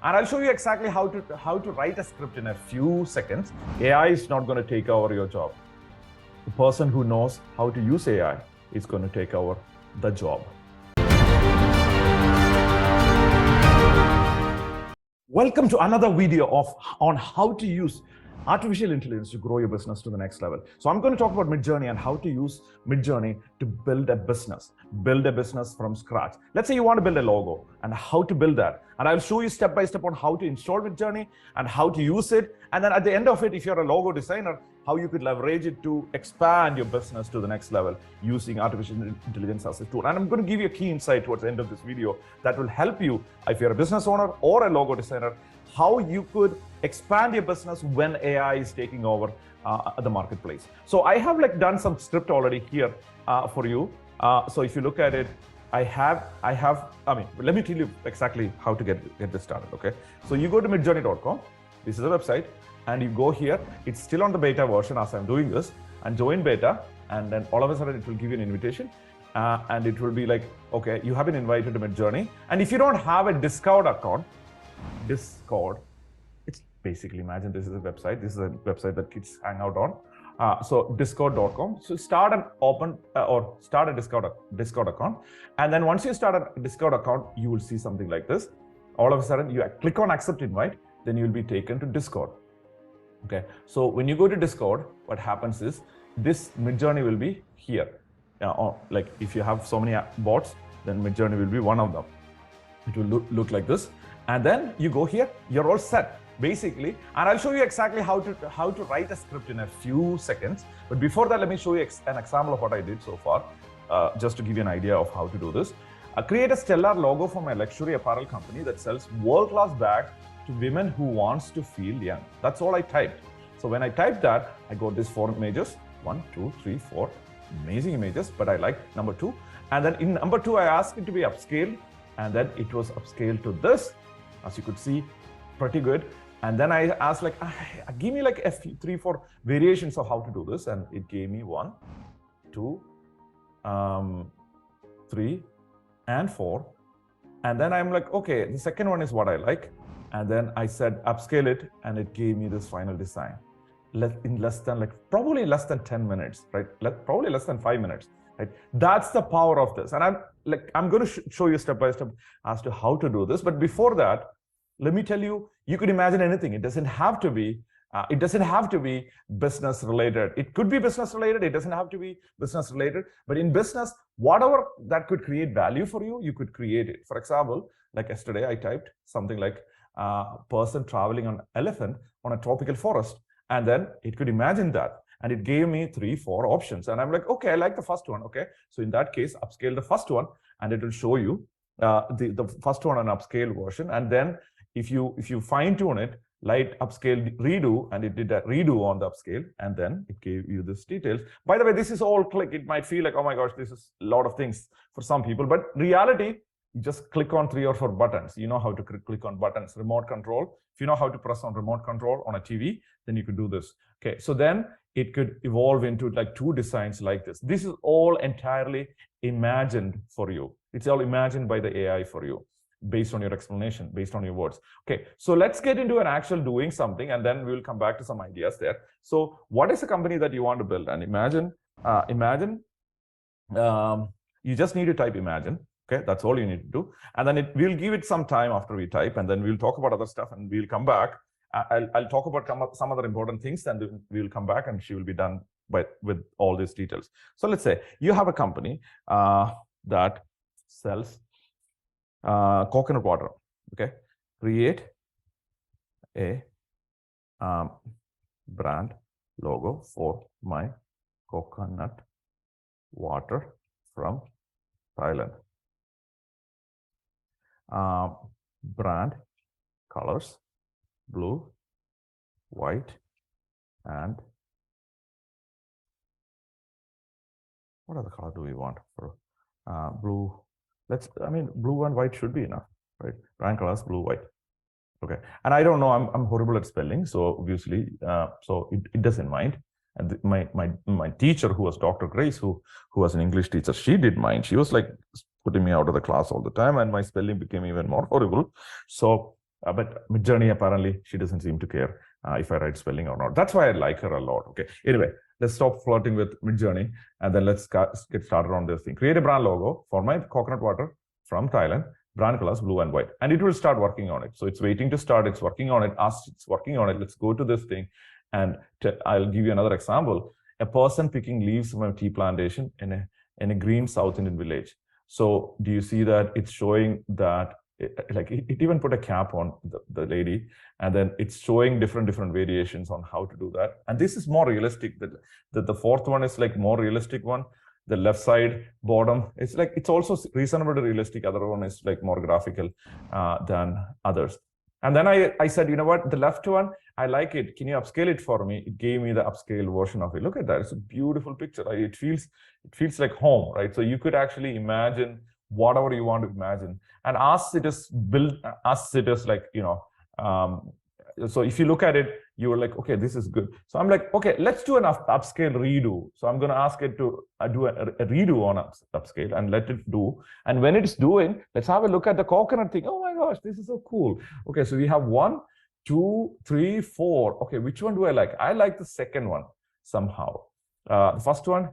And I'll show you exactly how to write a script in a few seconds. AI is not going to take over your job. The person who knows how to use AI is going to take over the job. Welcome to another video on how to use artificial intelligence to grow your business to the next level. So I'm going to talk about Midjourney and how to use Midjourney to build a business from scratch. Let's say you want to build a logo and how to build that. And I'll show you step by step on how to install Midjourney and how to use it. And then at the end of it, if you're a logo designer, how you could leverage it to expand your business to the next level using artificial intelligence as a tool. And I'm going to give you a key insight towards the end of this video that will help you, if you're a business owner or a logo designer, how you could expand your business when AI is taking over the marketplace. So I have done some script already here for you. So if you look at it, let me tell you exactly how to get this started, okay? So you go to midjourney.com, this is a website, and you go here, it's still on the beta version as I'm doing this, and join beta, and then all of a sudden it will give you an invitation, and it will be like, okay, you have been invited to Midjourney. And if you don't have a Discord account, it's basically, imagine this is a website that kids hang out on. So discord.com. So start a Discord account. And then once you start a Discord account, you will see something like this. All of a sudden you click on accept invite, then you'll be taken to Discord. Okay. So when you go to Discord, what happens is this Midjourney will be here. Like if you have so many bots, then Midjourney will be one of them. It will look like this. And then you go here, you're all set basically. And I'll show you exactly how to write a script in a few seconds. But before that, let me show you an example of what I did so far, just to give you an idea of how to do this. Create a stellar logo for my luxury apparel company that sells world-class bags to women who wants to feel young. That's all I typed. So when I typed that, I got these 4 images, 1, 2, 3, 4, amazing images, but I like number 2. And then in number 2, I asked it to be upscaled, and then it was upscaled to this. As you could see, pretty good. And then I asked give me a few, 3, 4 variations of how to do this. And it gave me 1, 2, 3, and 4. And then I'm like, okay, the second one is what I like. And then I said, upscale it. And it gave me this final design in less than probably less than 10 minutes, right? Probably less than 5 minutes, right? That's the power of this. And I'm going to show you step by step as to how to do this. But before that, let me tell you, you could imagine anything. It doesn't have to be business related. It could be business related. It doesn't have to be business related. But in business, whatever that could create value for you, you could create it. For example, like yesterday, I typed something like person traveling on elephant on a tropical forest. And then it could imagine that. And it gave me 3, 4 options. And I'm like, okay, I like the first one. Okay. So in that case, upscale the first one, and it will show you the first one an upscale version. And then if you fine tune it, light upscale redo, and it did a redo on the upscale, and then it gave you this details. By the way, this is all click. It might feel like, oh my gosh, this is a lot of things for some people, but reality, you just click on 3 or 4 buttons. You know how to click on buttons, remote control. If you know how to press on remote control on a TV, then you could do this. Okay, so then it could evolve into 2 designs like this. This is all entirely imagined for you. It's all imagined by the AI for you, based on your explanation, based on your words. Okay, so let's get into an actual doing something, and then we'll come back to some ideas there. So what is a company that you want to build? And imagine, you just need to type imagine. Okay, that's all you need to do. And then we'll give it some time after we type, and then we'll talk about other stuff, and we'll come back. I'll talk about some other important things, and we'll come back, and she will be done with all these details. So let's say you have a company that sells coconut water. Okay, create a brand logo for my coconut water from Thailand. Brand colors, blue, white, and what other color do we want for blue? Blue and white should be enough, right? Brand colors, blue, white. Okay, and I don't know, I'm horrible at spelling, so obviously, so it doesn't mind. And my teacher, who was Dr. Grace, who was an English teacher, she did mind. She was like putting me out of the class all the time, and my spelling became even more horrible. So But Midjourney, apparently, she doesn't seem to care if I write spelling or not. That's why I like her a lot. Okay. Anyway, let's stop flirting with Midjourney and then let's get started on this thing. Create a brand logo for my coconut water from Thailand. Brand colors blue and white, and it will start working on it. So it's waiting to start. It's working on it. As it's working on it, let's go to this thing, and I'll give you another example. A person picking leaves from a tea plantation in a green South Indian village. So do you see that it's showing that it even put a cap on the lady, and then it's showing different variations on how to do that. And this is more realistic. The fourth one is like more realistic one. The left side bottom, it's also reasonably realistic. Other one is like more graphical than others. And then I said, you know what, the left one, I like it. Can you upscale it for me? It gave me the upscale version of it. Look at that. It's a beautiful picture. Right? It feels like home, right? So you could actually imagine whatever you want to imagine. And as it is built, as it is like, so if you look at it, you were like, okay, this is good. So I'm like, okay, let's do an upscale redo. So I'm going to ask it to do a redo on upscale and let it do. And when it's doing, let's have a look at the coconut thing. Oh my gosh, this is so cool. Okay, so we have 1, 2, 3, 4. Okay, which one do I like? I like the second one somehow. The first one,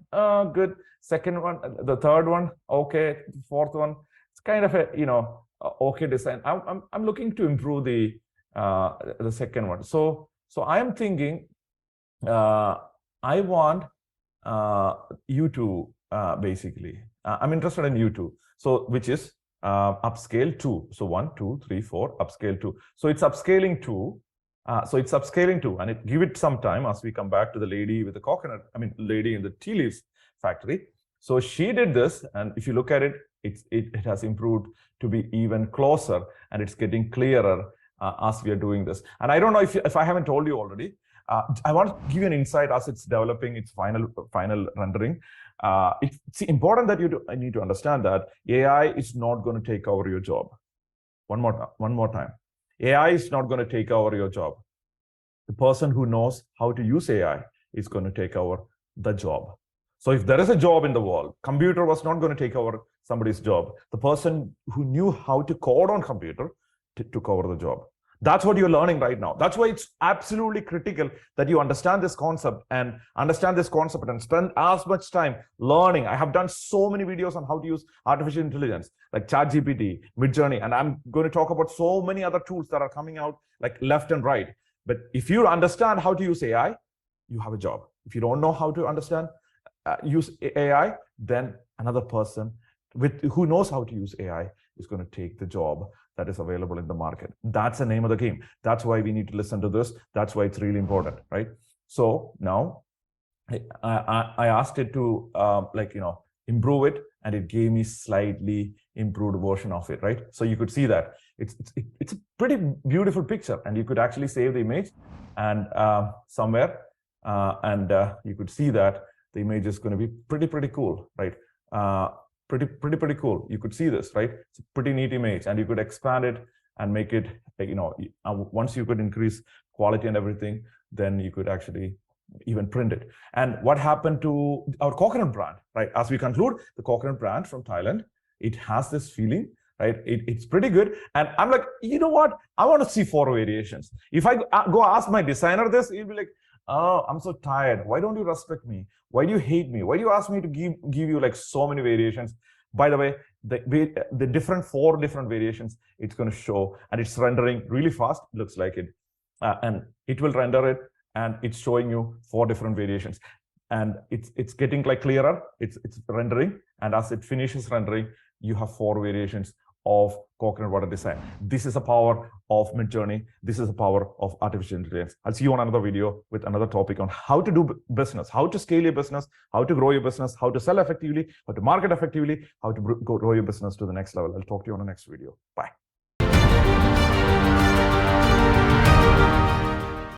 good. Second one, the third one, okay. The fourth one, it's kind of a okay design. I'm looking to improve the second one. So I am thinking, I want you to basically, I'm interested in you two. So which is upscale 2. So 1, 2, 3, 4, upscale 2. So it's upscaling 2. And it give it some time as we come back to the lady with the coconut, lady in the tea leaves factory. So she did this, and if you look at it, it has improved to be even closer, and it's getting clearer as we are doing this. And I don't know if I haven't told you already, I want to give you an insight as it's developing its final rendering. It's important that you need to understand that AI is not going to take over your job. One more time. AI is not going to take over your job. The person who knows how to use AI is going to take over the job. So if there is a job in the world, computer was not going to take over somebody's job. The person who knew how to code on computer took over the job. That's what you're learning right now. That's why it's absolutely critical that you understand this concept and spend as much time learning. I have done so many videos on how to use artificial intelligence, like ChatGPT, Midjourney, and I'm going to talk about so many other tools that are coming out like left and right. But if you understand how to use AI, you have a job. If you don't know how to use AI, then another person who knows how to use AI is going to take the job that is available in the market. That's the name of the game. That's why we need to listen to this. That's why it's really important, right? So now I asked it to improve it, and it gave me slightly improved version of it, right? So you could see that it's a pretty beautiful picture, and you could actually save the image and somewhere, and you could see that the image is going to be pretty cool, right? Pretty cool. You could see this, right? It's a pretty neat image, and you could expand it and make it, once you could increase quality and everything, then you could actually even print it. And what happened to our coconut brand, right? As we conclude, the coconut brand from Thailand, it has this feeling, right? It's pretty good. And I'm like, you know what? I want to see 4 variations. If I go ask my designer this, he'll be like, oh, I'm so tired. Why don't you respect me? Why do you hate me? Why do you ask me to give you like so many variations? By the way, the 4 different variations, it's going to show, and it's rendering really fast. Looks like it, and it will render it, and it's showing you 4 different variations, and it's getting like clearer. It's rendering, and as it finishes rendering, you have 4 variations of coconut water design. This is the power of Midjourney. This is the power of artificial intelligence. I'll see you on another video with another topic on how to do business, how to scale your business, how to grow your business, how to sell effectively, how to market effectively, how to grow your business to the next level. I'll talk to you on the next video. Bye.